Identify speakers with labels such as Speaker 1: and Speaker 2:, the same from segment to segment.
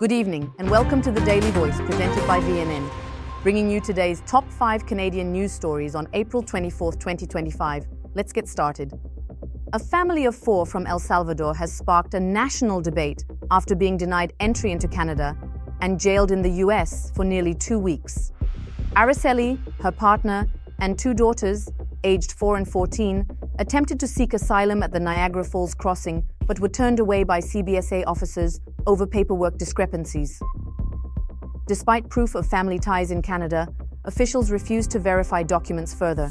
Speaker 1: Good evening and welcome to the Daily Voice presented by VNN, bringing you today's top 5 Canadian news stories on April 24, 2025. Let's get started. A family of 4 from El Salvador has sparked a national debate after being denied entry into Canada and jailed in the US for nearly 2 weeks. Araceli, her partner, and 2 daughters, aged 4 and 14, attempted to seek asylum at the Niagara Falls crossing but were turned away by CBSA officers over paperwork discrepancies. Despite proof of family ties in Canada, officials refused to verify documents further.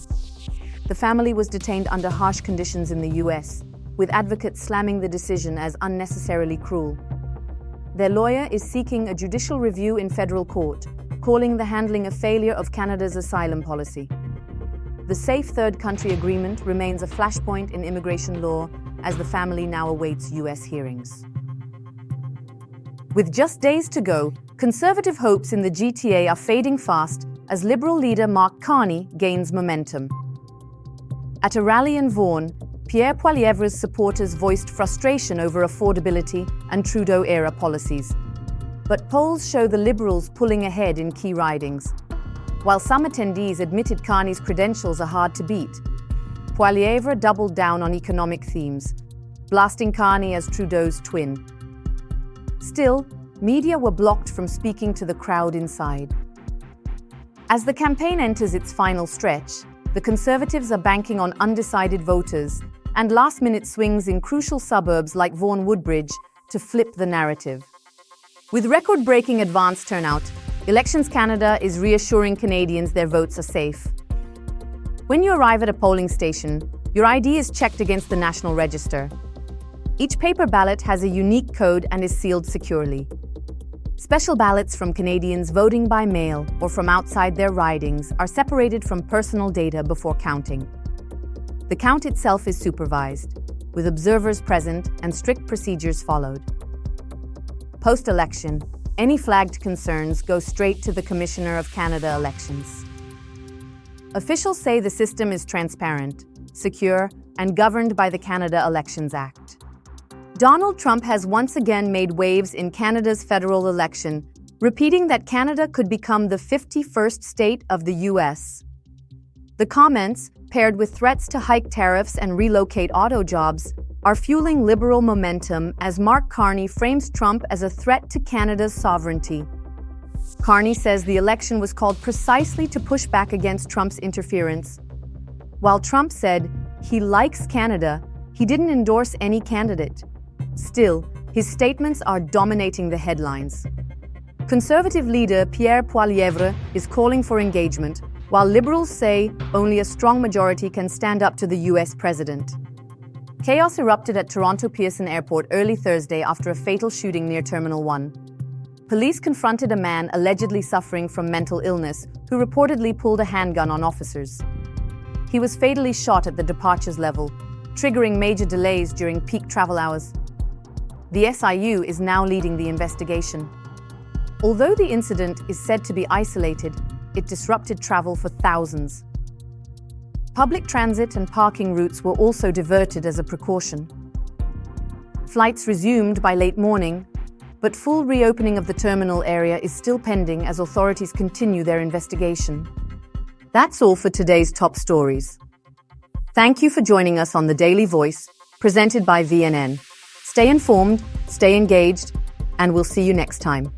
Speaker 1: The family was detained under harsh conditions in the US, with advocates slamming the decision as unnecessarily cruel. Their lawyer is seeking a judicial review in federal court, calling the handling a failure of Canada's asylum policy. The Safe Third Country Agreement remains a flashpoint in immigration law as the family now awaits US hearings. With just days to go, Conservative hopes in the GTA are fading fast as Liberal leader Mark Carney gains momentum. At a rally in Vaughan, Pierre Poilievre's supporters voiced frustration over affordability and Trudeau-era policies. But polls show the Liberals pulling ahead in key ridings. While some attendees admitted Carney's credentials are hard to beat, Poilievre doubled down on economic themes, blasting Carney as Trudeau's twin. Still, media were blocked from speaking to the crowd inside. As the campaign enters its final stretch, the Conservatives are banking on undecided voters and last-minute swings in crucial suburbs like Vaughan-Woodbridge to flip the narrative. With record-breaking advance turnout, Elections Canada is reassuring Canadians their votes are safe. When you arrive at a polling station, your ID is checked against the National Register. Each paper ballot has a unique code and is sealed securely. Special ballots from Canadians voting by mail or from outside their ridings are separated from personal data before counting. The count itself is supervised, with observers present and strict procedures followed. Post-election, any flagged concerns go straight to the Commissioner of Canada Elections. Officials say the system is transparent, secure, and governed by the Canada Elections Act. Donald Trump has once again made waves in Canada's federal election, repeating that Canada could become the 51st state of the US. The comments, paired with threats to hike tariffs and relocate auto jobs, are fueling Liberal momentum as Mark Carney frames Trump as a threat to Canada's sovereignty. Carney says the election was called precisely to push back against Trump's interference. While Trump said he likes Canada, he didn't endorse any candidate. Still, his statements are dominating the headlines. Conservative leader Pierre Poilievre is calling for engagement, while Liberals say only a strong majority can stand up to the US president. Chaos erupted at Toronto Pearson Airport early Thursday after a fatal shooting near Terminal 1. Police confronted a man allegedly suffering from mental illness who reportedly pulled a handgun on officers. He was fatally shot at the departures level, triggering major delays during peak travel hours. The SIU is now leading the investigation. Although the incident is said to be isolated, it disrupted travel for thousands. Public transit and parking routes were also diverted as a precaution. Flights resumed by late morning, but full reopening of the terminal area is still pending as authorities continue their investigation. That's all for today's top stories. Thank you for joining us on the Daily Voice, presented by VNN. Stay informed, stay engaged, and we'll see you next time.